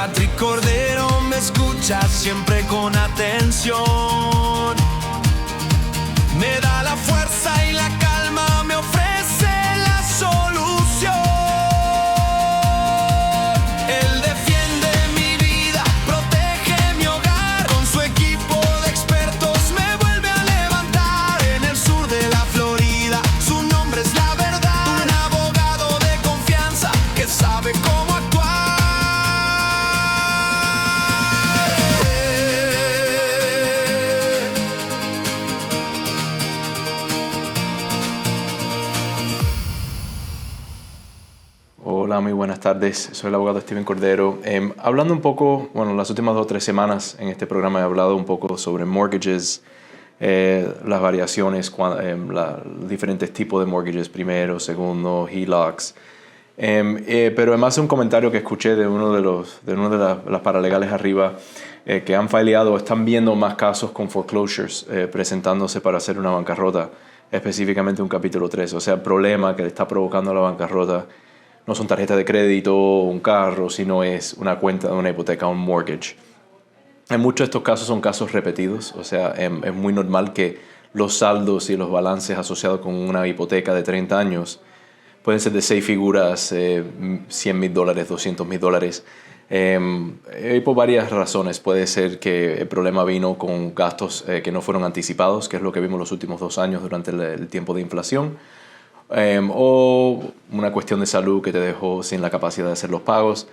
Patrick Cordero me escucha siempre con atención. Me da la fuerza y la calma, me ofrece la solución. Él defiende mi vida, protege mi hogar. Con su equipo de expertos me vuelve a levantar. En el sur de la Florida, su nombre es la verdad. Un abogado de confianza que sabe cómo actuar. Hola, muy buenas tardes. Soy el abogado Steven Cordero. Hablando un poco, las últimas 2 o 3 semanas en este programa he hablado un poco sobre mortgages, las variaciones, los diferentes tipos de mortgages, primero, segundo, HELOCs. Pero además un comentario que escuché de uno de las paralegales arriba, que han fileado, están viendo más casos con foreclosures presentándose para hacer una bancarrota, específicamente un capítulo 3. O sea, el problema que le está provocando la bancarrota no son tarjetas de crédito o un carro, sino es una cuenta de una hipoteca, un mortgage. En muchos de estos casos son casos repetidos, o sea, es muy normal que los saldos y los balances asociados con una hipoteca de 30 años pueden ser de 6 figuras, $100,000, $200,000. Y por varias razones. Puede ser que el problema vino con gastos que no fueron anticipados, que es lo que vimos los últimos 2 años durante el tiempo de inflación. O una cuestión de salud que te dejó sin la capacidad de hacer los pagos.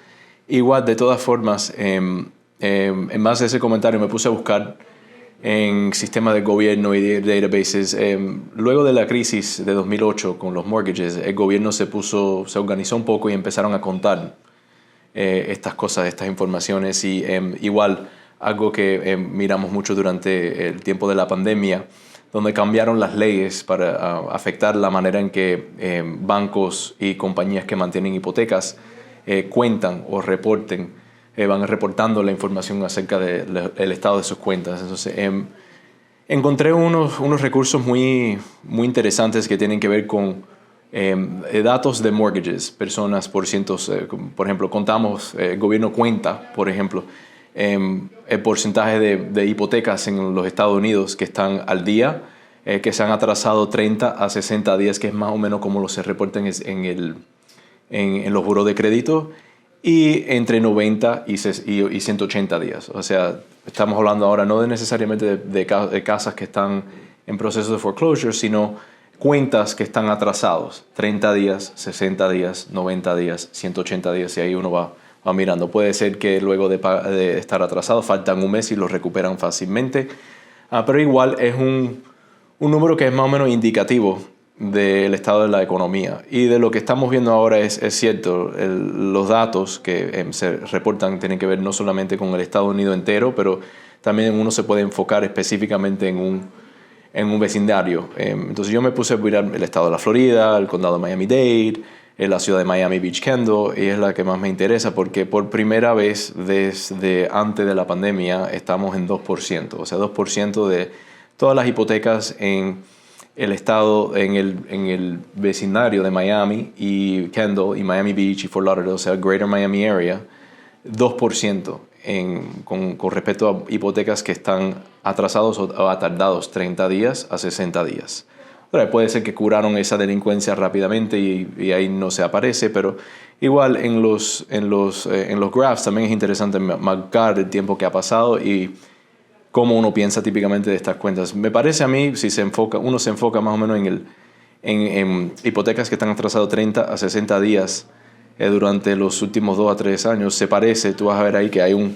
Igual, de todas formas, en base a ese comentario me puse a buscar en sistemas de gobierno y de databases. Luego de la crisis de 2008 con los mortgages, el gobierno se organizó un poco y empezaron a contar estas cosas, estas informaciones. Y igual, algo que miramos mucho durante el tiempo de la pandemia, donde cambiaron las leyes para afectar la manera en que bancos y compañías que mantienen hipotecas cuentan o reporten, van reportando la información acerca del estado de sus cuentas. Entonces, encontré unos recursos muy, muy interesantes que tienen que ver con datos de mortgages, personas por cientos. Por ejemplo, contamos, el gobierno cuenta, por ejemplo, el porcentaje de hipotecas en los Estados Unidos que están al día, que se han atrasado 30 a 60 días, que es más o menos como se reportan en los buros de crédito, y entre 90 y 180 días. O sea, estamos hablando ahora no necesariamente de casas que están en proceso de foreclosure, sino cuentas que están atrasados, 30 días, 60 días, 90 días, 180 días, y ahí uno va mirando. Puede ser que luego de estar atrasado faltan un mes y lo recuperan fácilmente, pero igual es un número que es más o menos indicativo del estado de la economía. Y de lo que estamos viendo ahora es cierto, los datos que se reportan tienen que ver no solamente con el Estados Unidos entero, pero también uno se puede enfocar específicamente en un vecindario. Entonces yo me puse a mirar el estado de la Florida, el condado de Miami-Dade, la ciudad de Miami Beach, Kendall, y es la que más me interesa porque por primera vez desde antes de la pandemia estamos en 2%, o sea, 2% de todas las hipotecas en el estado, en el vecindario de Miami y Kendall y Miami Beach y Fort Lauderdale, o sea, Greater Miami Area, 2% con respecto a hipotecas que están atrasados o atardados 30 días a 60 días. Pero puede ser que curaron esa delincuencia rápidamente y ahí no se aparece, pero igual en los graphs también es interesante marcar el tiempo que ha pasado y cómo uno piensa típicamente de estas cuentas. Me parece a mí, si uno se enfoca más o menos en hipotecas que están atrasadas 30 a 60 días durante los últimos 2 a 3 años, se parece, tú vas a ver ahí que hay un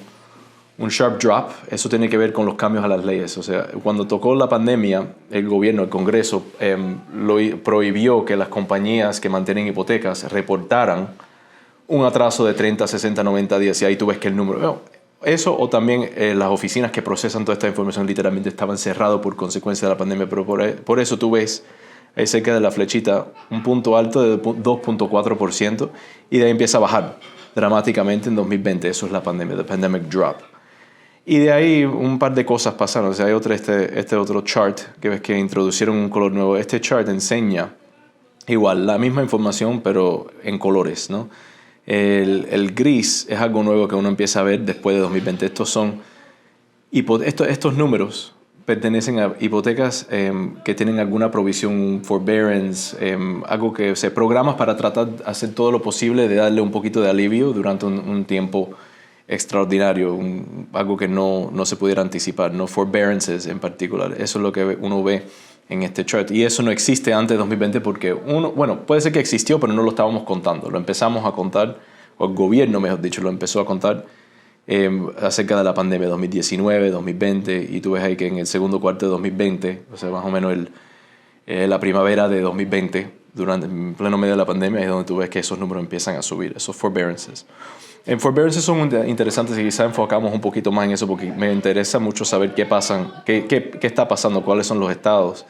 sharp drop. Eso tiene que ver con los cambios a las leyes. O sea, cuando tocó la pandemia, el gobierno, el Congreso, prohibió que las compañías que mantienen hipotecas reportaran un atraso de 30, 60, 90 días. Y ahí tú ves que el número... Eso o también las oficinas que procesan toda esta información literalmente estaban cerradas por consecuencia de la pandemia. Pero por eso tú ves ahí cerca de la flechita un punto alto de 2.4% y de ahí empieza a bajar dramáticamente en 2020. Eso es la pandemia, the pandemic drop. Y de ahí un par de cosas pasaron. O sea, hay este otro chart que ves que introducieron un color nuevo. Este chart enseña igual la misma información, pero en colores, ¿no? El gris es algo nuevo que uno empieza a ver después de 2020. Estos números pertenecen a hipotecas que tienen alguna provisión, forbearance, algo que se programa para tratar de hacer todo lo posible de darle un poquito de alivio durante un tiempo extraordinario, algo que no se pudiera anticipar, no forbearances en particular. Eso es lo que uno ve en este chart. Y eso no existe antes de 2020 porque puede ser que existió, pero no lo estábamos contando. Lo empezamos a contar, o el gobierno, mejor dicho, lo empezó a contar acerca de la pandemia 2019, 2020, y tú ves ahí que en el segundo cuarto de 2020, o sea, más o menos la primavera de 2020, en pleno medio de la pandemia, es donde tú ves que esos números empiezan a subir, esos forbearances. En forbearances son interesantes y quizás enfocamos un poquito más en eso porque me interesa mucho saber qué está pasando, cuáles son los estados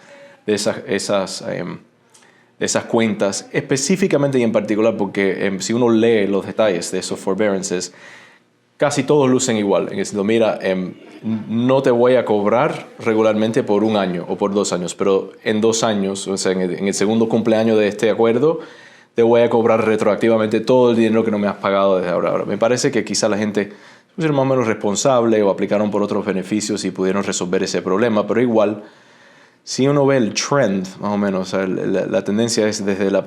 de esas cuentas, específicamente y en particular porque si uno lee los detalles de esos forbearances, casi todos lucen igual. En el sentido, mira, no te voy a cobrar regularmente por 1 año o por 2 años, pero en 2 años, o sea, en el segundo cumpleaños de este acuerdo, te voy a cobrar retroactivamente todo el dinero que no me has pagado desde ahora. Me parece que quizá la gente se pusieron más o menos responsable o aplicaron por otros beneficios y pudieron resolver ese problema, pero igual, si uno ve el trend, más o menos, o sea, la tendencia es desde la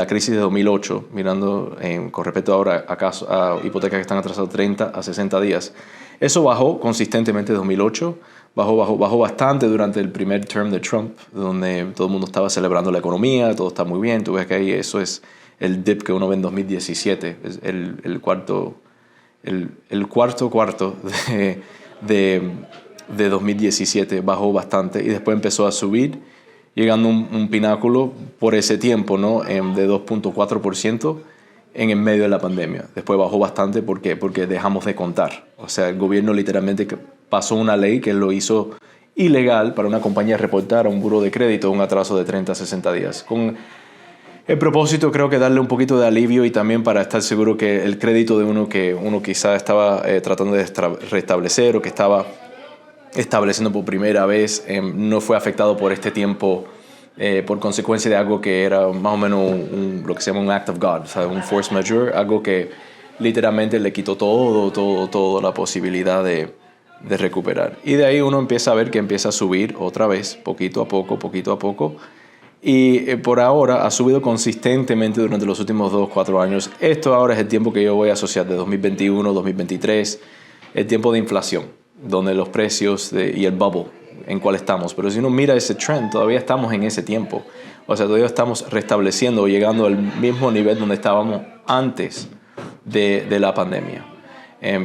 crisis de 2008, mirando con respecto ahora a hipotecas que están atrasadas 30 a 60 días. Eso bajó consistentemente en 2008, bajó bastante durante el primer term de Trump, donde todo el mundo estaba celebrando la economía, todo está muy bien. Tú ves que ahí eso es el dip que uno ve en 2017, es el cuarto de 2017 bajó bastante y después empezó a subir, llegando a un pináculo por ese tiempo, ¿no? De 2.4% en el medio de la pandemia. Después bajó bastante porque dejamos de contar. O sea, el gobierno literalmente pasó una ley que lo hizo ilegal para una compañía reportar a un buró de crédito un atraso de 30 a 60 días. Con el propósito, creo que darle un poquito de alivio y también para estar seguro que el crédito de uno que uno quizá estaba tratando de restablecer o que estaba estableciendo por primera vez no fue afectado por este tiempo por consecuencia de algo que era más o menos lo que se llama un act of God, o sea, un force majeure, algo que literalmente le quitó toda la posibilidad de recuperar. Y de ahí uno empieza a ver que empieza a subir otra vez, poquito a poco. Y por ahora ha subido consistentemente durante los últimos 2-4 años. Esto ahora es el tiempo que yo voy a asociar de 2021, 2023, el tiempo de inflación, donde los precios y el bubble en cuál estamos. Pero si uno mira ese trend, todavía estamos en ese tiempo. O sea, todavía estamos restableciendo o llegando al mismo nivel donde estábamos antes de la pandemia.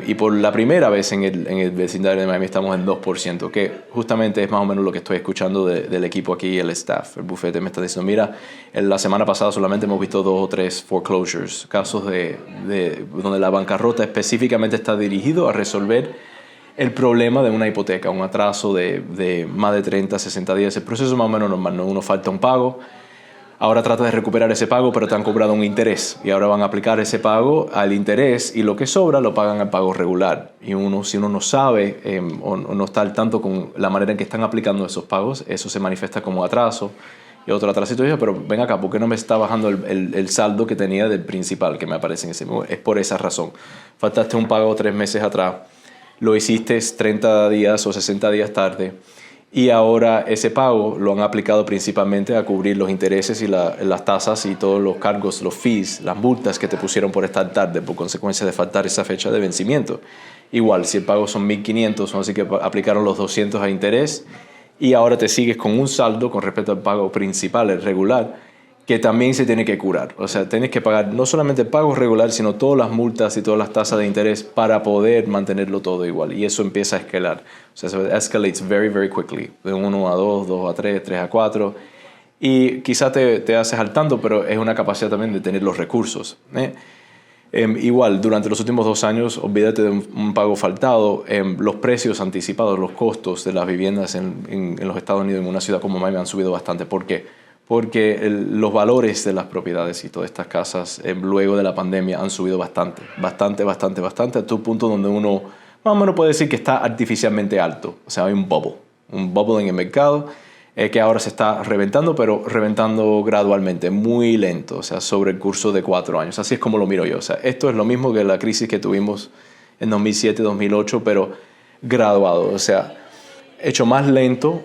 Y por la primera vez en el vecindario de Miami estamos en 2%, que justamente es más o menos lo que estoy escuchando del equipo aquí, el staff, el bufete me está diciendo, mira, la semana pasada solamente hemos visto 2 o 3 foreclosures, casos donde la bancarrota específicamente está dirigido a resolver el problema de una hipoteca, un atraso de más de 30, 60 días. El proceso es más o menos normal, ¿no? Uno falta un pago, ahora trata de recuperar ese pago, pero te han cobrado un interés y ahora van a aplicar ese pago al interés y lo que sobra lo pagan al pago regular. Y si uno no sabe o no está al tanto con la manera en que están aplicando esos pagos, eso se manifiesta como atraso y otro atrasito. Y dice, pero ven acá, ¿por qué no me está bajando el saldo que tenía del principal que me aparece en ese momento? Es por esa razón. Faltaste un pago 3 meses atrás, lo hiciste 30 días o 60 días tarde y ahora ese pago lo han aplicado principalmente a cubrir los intereses y las tasas y todos los cargos, los fees, las multas que te pusieron por estar tarde por consecuencia de faltar esa fecha de vencimiento. Igual, si el pago son 1.500, así que aplicaron los 200 a interés y ahora te sigues con un saldo con respecto al pago principal, el regular, que también se tiene que curar. O sea, tienes que pagar no solamente el pago regular, sino todas las multas y todas las tasas de interés para poder mantenerlo todo igual. Y eso empieza a escalar. O sea, se escalates very, very quickly. De 1 a 2, 2 a 3, 3 a 4. Y quizás te haces al tanto, pero es una capacidad también de tener los recursos. Igual, durante los últimos 2 años, olvídate de un pago faltado, los precios anticipados, los costos de las viviendas en los Estados Unidos, en una ciudad como Miami, han subido bastante. ¿Por qué? Porque los valores de las propiedades y todas estas casas luego de la pandemia han subido bastante, a tu punto donde uno más o menos puede decir que está artificialmente alto. O sea, hay un bubble en el mercado que ahora se está reventando, pero reventando gradualmente, muy lento, o sea, sobre el curso de 4 años. Así es como lo miro yo. O sea, esto es lo mismo que la crisis que tuvimos en 2007, 2008, pero graduado, o sea, hecho más lento,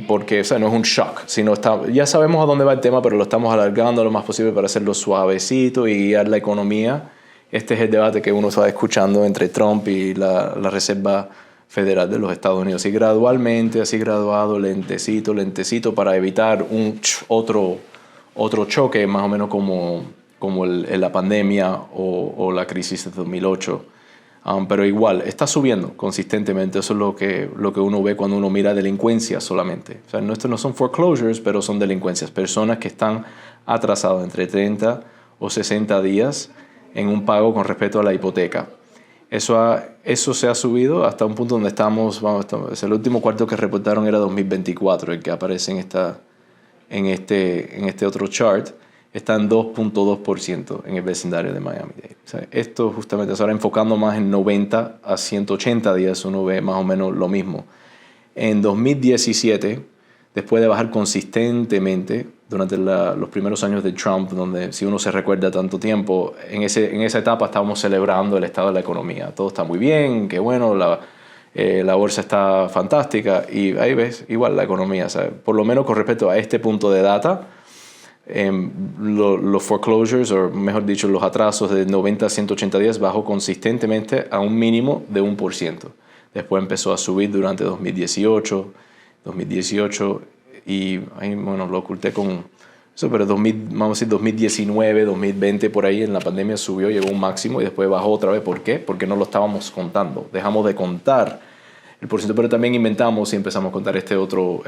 porque, o sea, no es un shock, sino ya sabemos a dónde va el tema, pero lo estamos alargando lo más posible para hacerlo suavecito y guiar la economía. Este es el debate que uno está escuchando entre Trump y la Reserva Federal de los Estados Unidos. Y gradualmente, así graduado, lentecito, para evitar otro choque, más o menos como la pandemia o la crisis de 2008. Pero igual, está subiendo consistentemente. Eso es lo que uno ve cuando uno mira delincuencia solamente. O sea, estos no son foreclosures, pero son delincuencias. Personas que están atrasadas entre 30 o 60 días en un pago con respecto a la hipoteca. Eso se ha subido hasta un punto donde estamos, el último cuarto que reportaron era 2024, el que aparece en este otro chart, está en 2.2% en el vecindario de Miami-Dade. O sea, esto justamente, ahora enfocando más en 90 a 180 días, uno ve más o menos lo mismo. En 2017, después de bajar consistentemente durante los primeros años de Trump, donde si uno se recuerda tanto tiempo, en esa etapa estábamos celebrando el estado de la economía. Todo está muy bien, qué bueno, la bolsa está fantástica, y ahí ves, igual la economía, ¿sabes? Por lo menos con respecto a este punto de data, los foreclosures, o mejor dicho, los atrasos de 90 a 180 días bajó consistentemente a un mínimo de 1%. Después empezó a subir durante 2018, y ahí, bueno, lo oculté con eso, pero vamos a decir 2019, 2020, por ahí en la pandemia subió, llegó a un máximo y después bajó otra vez. ¿Por qué? Porque no lo estábamos contando. Dejamos de contar el porcentaje, pero también inventamos y empezamos a contar este otro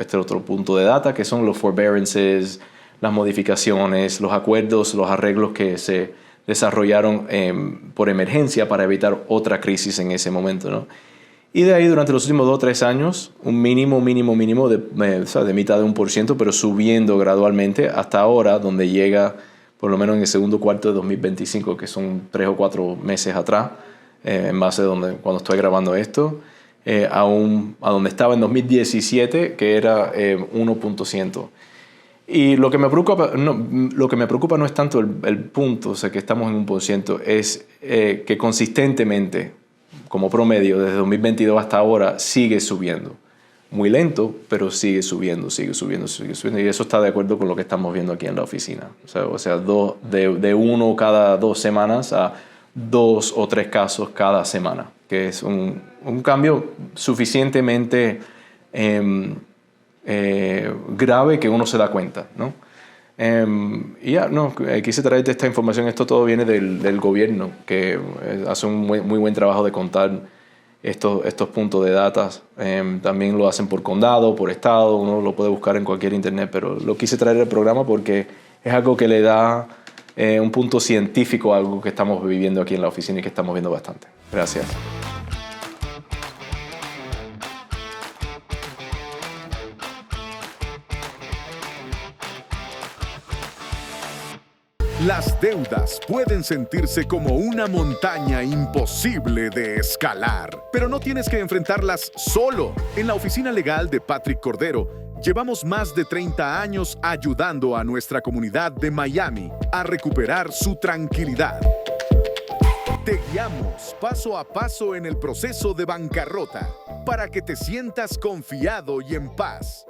punto de data, que son los forbearances, las modificaciones, los acuerdos, los arreglos que se desarrollaron por emergencia para evitar otra crisis en ese momento, ¿no? Y de ahí, durante los últimos 2 o 3 años, un mínimo de mitad de 1%, pero subiendo gradualmente hasta ahora, donde llega, por lo menos en el segundo cuarto de 2025, que son 3 o 4 meses atrás, en base a cuando estoy grabando esto, a donde estaba en 2017, que era 1%. Y lo que me preocupa no es tanto el punto, o sea, que estamos en 1%, es que consistentemente, como promedio, desde 2022 hasta ahora, sigue subiendo. Muy lento, pero sigue subiendo. Y eso está de acuerdo con lo que estamos viendo aquí en la oficina. O sea, de 1 cada 2 semanas a 2 o 3 casos cada semana, que es un cambio suficientemente grave que uno se da cuenta, ¿no? Quise traerte esta información. Esto todo viene del gobierno, que hace un muy buen trabajo de contar estos puntos de datos. También lo hacen por condado, por estado, uno lo puede buscar en cualquier internet, pero lo quise traer al programa porque es algo que le da un punto científico a algo que estamos viviendo aquí en la oficina y que estamos viendo bastante. Gracias. Las deudas pueden sentirse como una montaña imposible de escalar, pero no tienes que enfrentarlas solo. En la oficina legal de Patrick Cordero, llevamos más de 30 años ayudando a nuestra comunidad de Miami a recuperar su tranquilidad. Te guiamos paso a paso en el proceso de bancarrota para que te sientas confiado y en paz.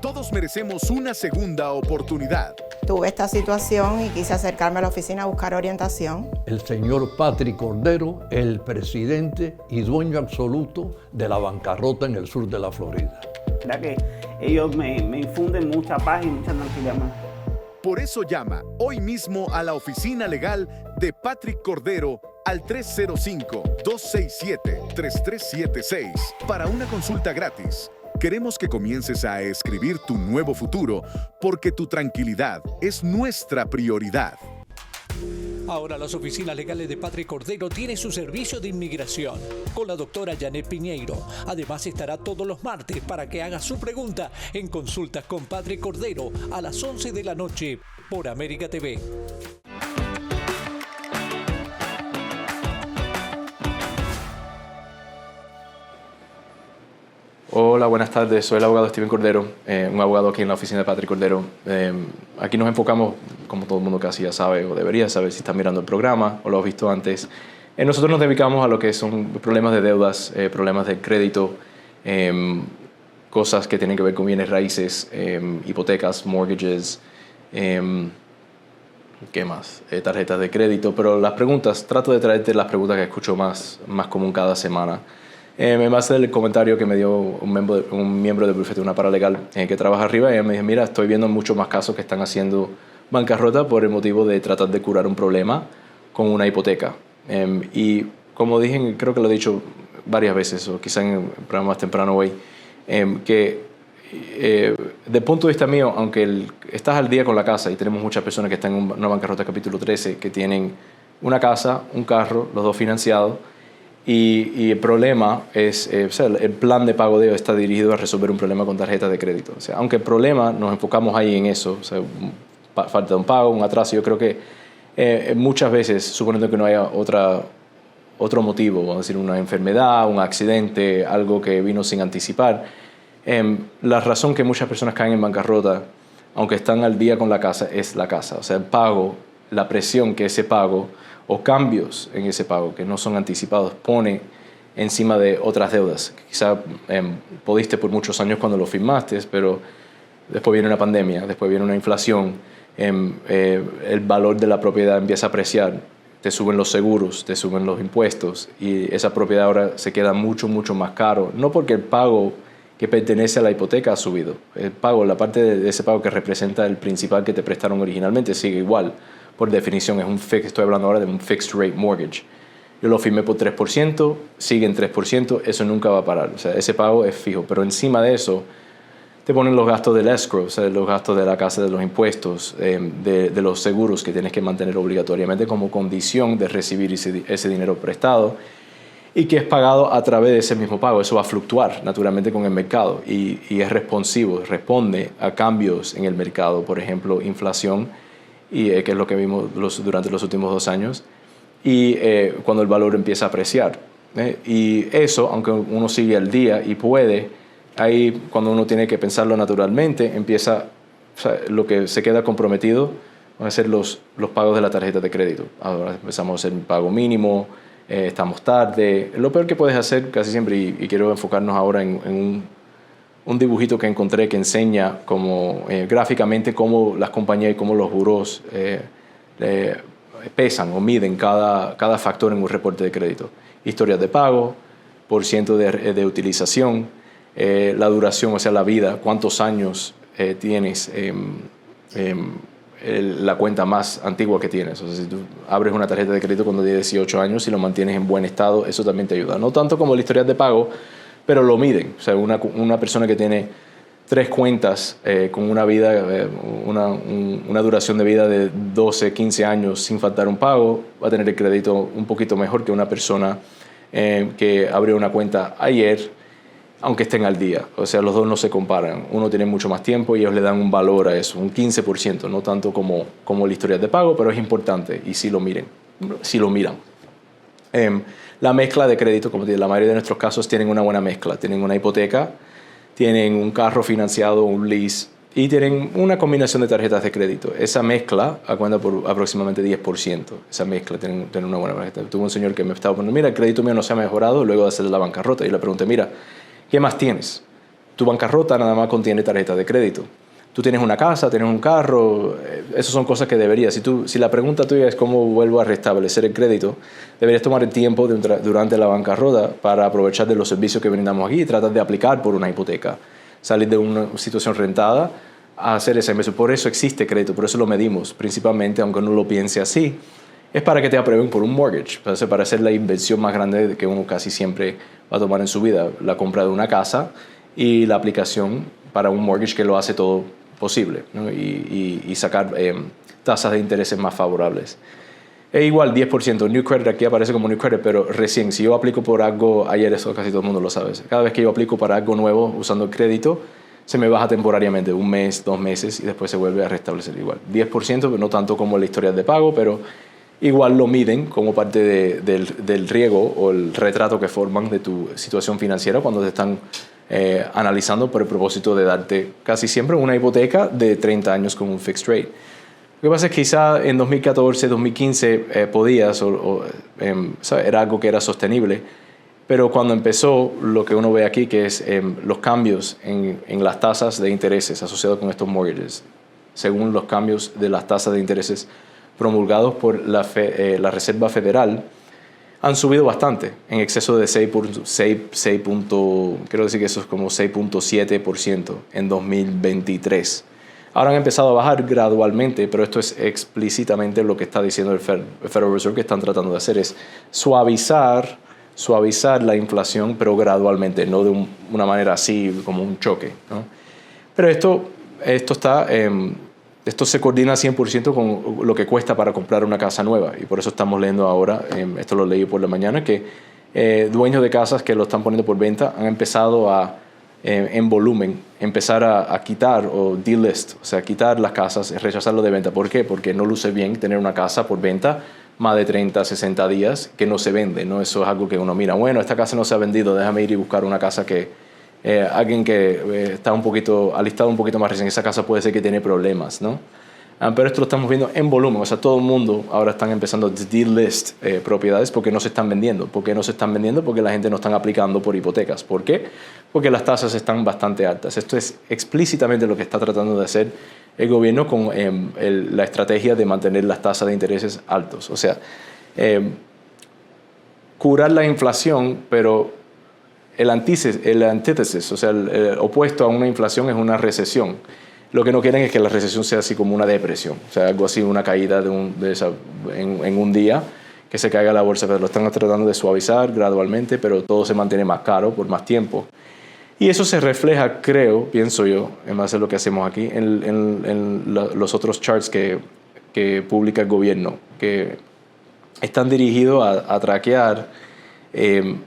Todos merecemos una segunda oportunidad. Tuve esta situación y quise acercarme a la oficina a buscar orientación. El señor Patrick Cordero, el presidente y dueño absoluto de la bancarrota en el sur de la Florida. La que ellos me infunden mucha paz y mucha tranquilidad. Por eso llama hoy mismo a la oficina legal de Patrick Cordero al 305-267-3376 para una consulta gratis. Queremos que comiences a escribir tu nuevo futuro porque tu tranquilidad es nuestra prioridad. Ahora las oficinas legales de Patrick Cordero tienen su servicio de inmigración con la doctora Janet Piñeiro. Además estará todos los martes para que haga su pregunta en Consultas con Patrick Cordero a las 11 de la noche por América TV. Hola, buenas tardes. Soy el abogado Steven Cordero, un abogado aquí en la oficina de Patrick Cordero. Aquí nos enfocamos, como todo el mundo casi ya sabe o debería saber si está mirando el programa o lo has visto antes. Nosotros nos dedicamos a lo que son problemas de deudas, problemas de crédito, cosas que tienen que ver con bienes raíces, hipotecas, mortgages, ¿qué más? Tarjetas de crédito. Pero las preguntas, trato de traerte las preguntas que escucho más común cada semana. Me base del comentario que me dio un miembro del bufete de una paralegal que trabaja arriba, y ella me dijo, mira, estoy viendo muchos más casos que están haciendo bancarrota por el motivo de tratar de curar un problema con una hipoteca. Y como dije, creo que lo he dicho varias veces, o quizá en el programa más temprano hoy, que del punto de vista mío, aunque estás al día con la casa, y tenemos muchas personas que están en una bancarrota capítulo 13, que tienen una casa, un carro, los dos financiados, y el problema es, o sea, el plan de pago de ellos está dirigido a resolver un problema con tarjetas de crédito. O sea, aunque el problema, nos enfocamos ahí en eso, o sea, falta de un pago, un atraso, yo creo que muchas veces, suponiendo que no haya otro motivo, vamos a decir una enfermedad, un accidente, algo que vino sin anticipar, la razón que muchas personas caen en bancarrota, aunque están al día con la casa, es la casa. O sea, el pago, la presión que ese pago o cambios en ese pago que no son anticipados pone encima de otras deudas. Quizá pudiste por muchos años cuando lo firmaste, pero después viene una pandemia, después viene una inflación, el valor de la propiedad empieza a apreciar, te suben los seguros, te suben los impuestos y esa propiedad ahora se queda mucho más caro. No porque el pago que pertenece a la hipoteca ha subido. El pago, la parte de ese pago que representa el principal que te prestaron originalmente sigue igual. Por definición, estoy hablando ahora de un fixed rate mortgage. Yo lo firmé por 3%, sigue en 3%, eso nunca va a parar. O sea, ese pago es fijo. Pero encima de eso, te ponen los gastos del escrow, o sea, los gastos de la casa, de los impuestos, de los seguros que tienes que mantener obligatoriamente como condición de recibir ese dinero prestado y que es pagado a través de ese mismo pago. Eso va a fluctuar naturalmente con el mercado y es responsivo, responde a cambios en el mercado, por ejemplo, inflación, que es lo que vimos durante los últimos 2 años, y cuando el valor empieza a apreciar. Y eso, aunque uno sigue al día y puede, ahí cuando uno tiene que pensarlo naturalmente, empieza, o sea, lo que se queda comprometido van a ser los pagos de la tarjeta de crédito. Ahora empezamos a hacer un pago mínimo, estamos tarde. Lo peor que puedes hacer casi siempre, y quiero enfocarnos ahora en un dibujito que encontré que enseña gráficamente cómo las compañías y cómo los burós pesan o miden cada factor en un reporte de crédito. Historias de pago, % de utilización, la duración, o sea, la vida, cuántos años tienes la cuenta más antigua que tienes. O sea, si tú abres una tarjeta de crédito cuando tienes 18 años y lo mantienes en buen estado, eso también te ayuda. No tanto como la historia de pago, pero lo miden. O sea, una persona que tiene 3 cuentas con una vida, una duración de vida de 12, 15 años sin faltar un pago, va a tener el crédito un poquito mejor que una persona que abrió una cuenta ayer, aunque estén al día. O sea, los dos no se comparan. Uno tiene mucho más tiempo y ellos le dan un valor a eso, un 15%, no tanto como la historia de pago, pero es importante y sí lo miran. La mezcla de crédito, como te digo, la mayoría de nuestros casos tienen una buena mezcla. Tienen una hipoteca, tienen un carro financiado, un lease, y tienen una combinación de tarjetas de crédito. Esa mezcla cuenta por aproximadamente 10%. Esa mezcla tiene una buena mezcla. Tuve un señor que me estaba poniendo, mira, el crédito mío no se ha mejorado luego de hacer la bancarrota. Y le pregunté, mira, ¿qué más tienes? Tu bancarrota nada más contiene tarjetas de crédito. Tú tienes una casa, tienes un carro, esas son cosas que deberías. Si la pregunta tuya es cómo vuelvo a restablecer el crédito, deberías tomar el tiempo durante la bancarrota para aprovechar de los servicios que brindamos aquí y tratar de aplicar por una hipoteca. Salir de una situación rentada a hacer esa inversión. Por eso existe crédito, por eso lo medimos. Principalmente, aunque no lo piense así, es para que te aprueben por un mortgage, para hacer la inversión más grande que uno casi siempre va a tomar en su vida, la compra de una casa y la aplicación para un mortgage que lo hace todo posible, ¿no? y sacar tasas de intereses más favorables. Igual 10%, New Credit aquí aparece como New Credit, pero recién, si yo aplico por algo, ayer eso casi todo el mundo lo sabe, cada vez que yo aplico para algo nuevo usando el crédito, se me baja temporariamente, 1 mes, 2 meses, y después se vuelve a restablecer igual. 10%, no tanto como la historia de pago, pero igual lo miden como parte del riesgo o el retrato que forman de tu situación financiera cuando te están analizando por el propósito de darte casi siempre una hipoteca de 30 años con un fixed rate. Lo que pasa es que quizá en 2014, 2015 podías, era algo que era sostenible, pero cuando empezó lo que uno ve aquí, que es los cambios en las tasas de intereses asociados con estos mortgages, según los cambios de las tasas de intereses promulgados por la Reserva Federal, han subido bastante, en exceso de 6.7% en 2023. Ahora han empezado a bajar gradualmente, pero esto es explícitamente lo que está diciendo el Federal Reserve que están tratando de hacer, es suavizar la inflación, pero gradualmente, no de una manera así como un choque, ¿no? Pero esto se coordina 100% con lo que cuesta para comprar una casa nueva, y por eso estamos leyendo ahora, esto lo leí por la mañana, que dueños de casas que lo están poniendo por venta han empezado en volumen, empezar a quitar o delist, o sea, quitar las casas, rechazarlo de venta. ¿Por qué? Porque no luce bien tener una casa por venta más de 30, 60 días que no se vende, ¿no? Eso es algo que uno mira, bueno, esta casa no se ha vendido, déjame ir y buscar una casa que alguien que está alistado un poquito más recién, esa casa puede ser que tiene problemas, ¿no? Pero esto lo estamos viendo en volumen, o sea, todo el mundo ahora están empezando a delist propiedades porque no se están vendiendo. ¿Por qué no se están vendiendo? Porque la gente no está aplicando por hipotecas. ¿Por qué? Porque las tasas están bastante altas. Esto es explícitamente lo que está tratando de hacer el gobierno con la estrategia de mantener las tasas de intereses altos. O sea, curar la inflación, pero el antítesis, o sea, el opuesto a una inflación es una recesión. Lo que no quieren es que la recesión sea así como una depresión, o sea, algo así, una caída en un día, que se caiga la bolsa, pero lo están tratando de suavizar gradualmente, pero todo se mantiene más caro por más tiempo. Y eso se refleja, pienso yo, en base a lo que hacemos aquí, en los otros charts que publica el gobierno, que están dirigidos a traquear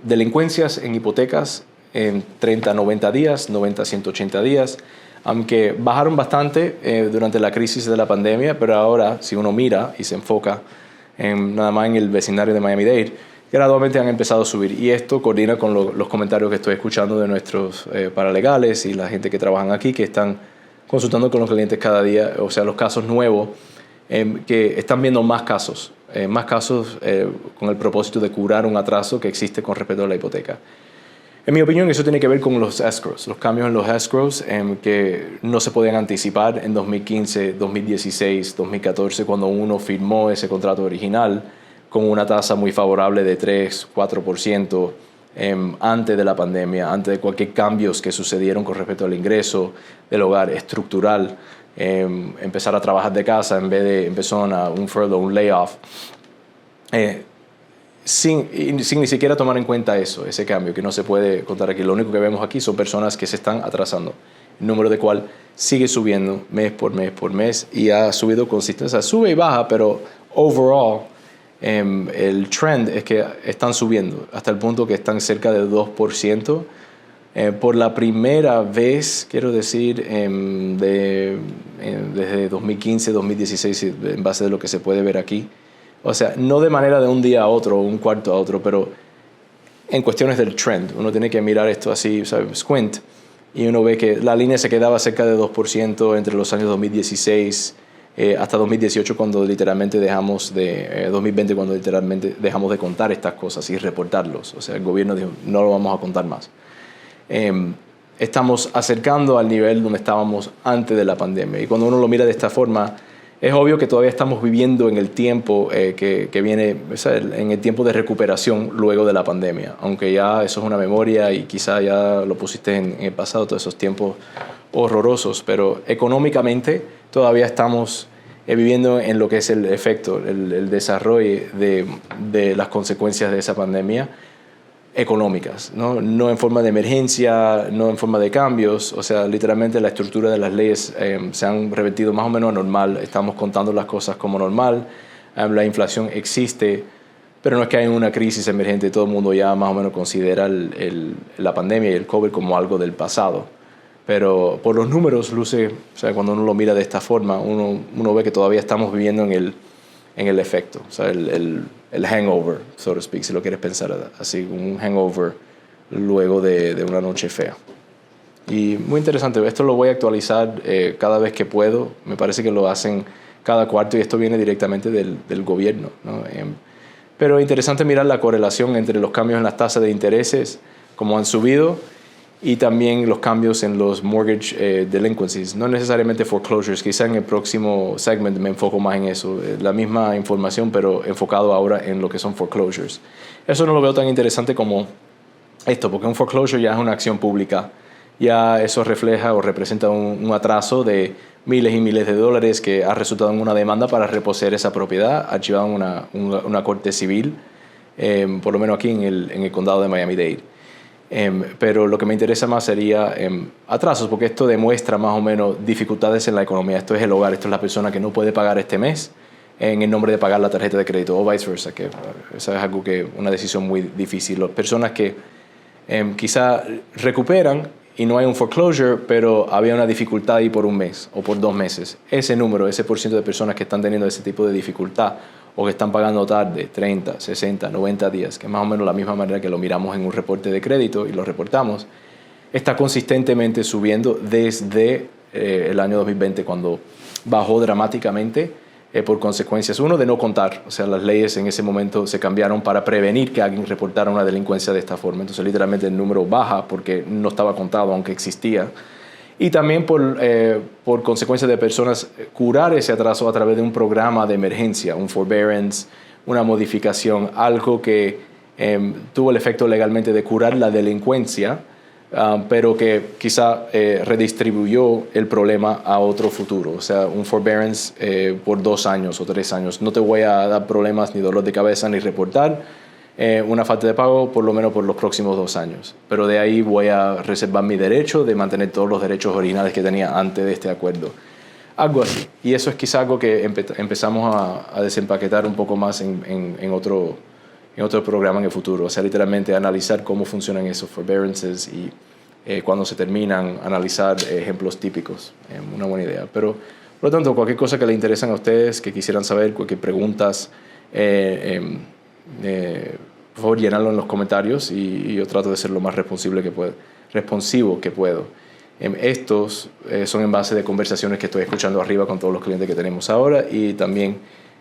delincuencias en hipotecas en 30 a 90 días, 90 a 180 días, aunque bajaron bastante durante la crisis de la pandemia, pero ahora, si uno mira y se enfoca nada más en el vecindario de Miami-Dade, gradualmente han empezado a subir. Y esto coordina con los comentarios que estoy escuchando de nuestros paralegales y la gente que trabajan aquí, que están consultando con los clientes cada día, o sea, los casos nuevos, que están viendo más casos con el propósito de curar un atraso que existe con respecto a la hipoteca. En mi opinión, eso tiene que ver con los escrows, los cambios en los escrows que no se podían anticipar en 2015, 2016, 2014, cuando uno firmó ese contrato original con una tasa muy favorable de 3, 4% antes de la pandemia, antes de cualquier cambios que sucedieron con respecto al ingreso del hogar estructural, empezar a trabajar de casa en vez de empezar un furlough, un layoff. Sin ni siquiera tomar en cuenta ese cambio que no se puede contar aquí. Lo único que vemos aquí son personas que se están atrasando, el número de cual sigue subiendo mes por mes y ha subido consistentemente. O sea, sube y baja, pero overall el trend es que están subiendo hasta el punto que están cerca de 2%. Por la primera vez, quiero decir, desde 2015, 2016, en base de lo que se puede ver aquí. O sea, no de manera de un día a otro o un cuarto a otro, pero en cuestiones del trend. Uno tiene que mirar esto así, ¿sabes? Squint, y uno ve que la línea se quedaba cerca de 2% entre los años 2016 hasta 2018, cuando literalmente 2020, cuando literalmente dejamos de contar estas cosas y reportarlos. O sea, el gobierno dijo, no lo vamos a contar más. Estamos acercando al nivel donde estábamos antes de la pandemia. Y cuando uno lo mira de esta forma, es obvio que todavía estamos viviendo en el tiempo que viene, o sea, en el tiempo de recuperación luego de la pandemia. Aunque ya eso es una memoria y quizá ya lo pusiste en el pasado, todos esos tiempos horrorosos. Pero económicamente todavía estamos viviendo en lo que es el efecto, el desarrollo de las consecuencias de esa pandemia económicas, no en forma de emergencia, no en forma de cambios. O sea, literalmente la estructura de las leyes se han revertido más o menos a normal. Estamos contando las cosas como normal. La inflación existe, pero no es que haya una crisis emergente. Todo el mundo ya más o menos considera la pandemia y el COVID como algo del pasado. Pero por los números luce, o sea, cuando uno lo mira de esta forma, uno ve que todavía estamos viviendo en el efecto, o sea, el hangover, so to speak, si lo quieres pensar así, un hangover luego de una noche fea. Y muy interesante, esto lo voy a actualizar cada vez que puedo, me parece que lo hacen cada cuarto y esto viene directamente del gobierno, ¿no? Pero es interesante mirar la correlación entre los cambios en las tasas de intereses, como han subido, y también los cambios en los mortgage delinquencies, no necesariamente foreclosures, quizá en el próximo segment me enfoco más en eso, la misma información pero enfocado ahora en lo que son foreclosures. Eso no lo veo tan interesante como esto, porque un foreclosure ya es una acción pública, ya eso refleja o representa un atraso de miles y miles de dólares que ha resultado en una demanda para reposeer esa propiedad, archivada en una corte civil, por lo menos aquí en el condado de Miami-Dade. Pero lo que me interesa más sería atrasos, porque esto demuestra más o menos dificultades en la economía. Esto es el hogar, esto es la persona que no puede pagar este mes en el nombre de pagar la tarjeta de crédito o viceversa, que eso es algo que una decisión muy difícil. Las personas que quizá recuperan y no hay un foreclosure, pero había una dificultad ahí por un mes o por 2 meses. Ese número, ese % de personas que están teniendo ese tipo de dificultad o que están pagando tarde, 30, 60, 90 días, que es más o menos la misma manera que lo miramos en un reporte de crédito y lo reportamos, está consistentemente subiendo desde el año 2020, cuando bajó dramáticamente por consecuencias. Uno, de no contar, o sea, las leyes en ese momento se cambiaron para prevenir que alguien reportara una delincuencia de esta forma. Entonces, literalmente el número baja porque no estaba contado, aunque existía. Y también por consecuencia de personas curar ese atraso a través de un programa de emergencia, un forbearance, una modificación, algo que tuvo el efecto legalmente de curar la delincuencia, pero que quizá redistribuyó el problema a otro futuro. O sea, un forbearance por 2 años o 3 años. No te voy a dar problemas ni dolor de cabeza ni reportar una falta de pago por lo menos por los próximos 2 años. Pero de ahí voy a reservar mi derecho de mantener todos los derechos originales que tenía antes de este acuerdo. Algo así. Y eso es quizá algo que empezamos a desempaquetar un poco más en otro programa en el futuro. O sea, literalmente analizar cómo funcionan esos forbearances y cuando se terminan, analizar ejemplos típicos. Una buena idea. Pero, por lo tanto, cualquier cosa que le interesen a ustedes, que quisieran saber, cualquier preguntas, por favor, llenarlo en los comentarios y yo trato de ser lo más responsivo que puedo. Estos son en base de conversaciones que estoy escuchando arriba con todos los clientes que tenemos ahora y también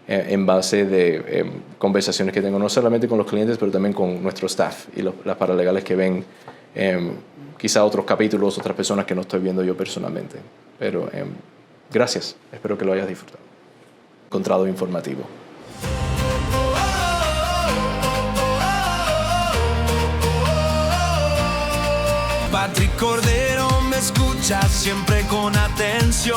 en base de conversaciones que tengo no solamente con los clientes, pero también con nuestro staff y las paralegales que ven quizá otros capítulos, otras personas que no estoy viendo yo personalmente. Pero gracias, espero que lo hayas disfrutado. Encontrado informativo. Patrick Cordero me escucha siempre con atención.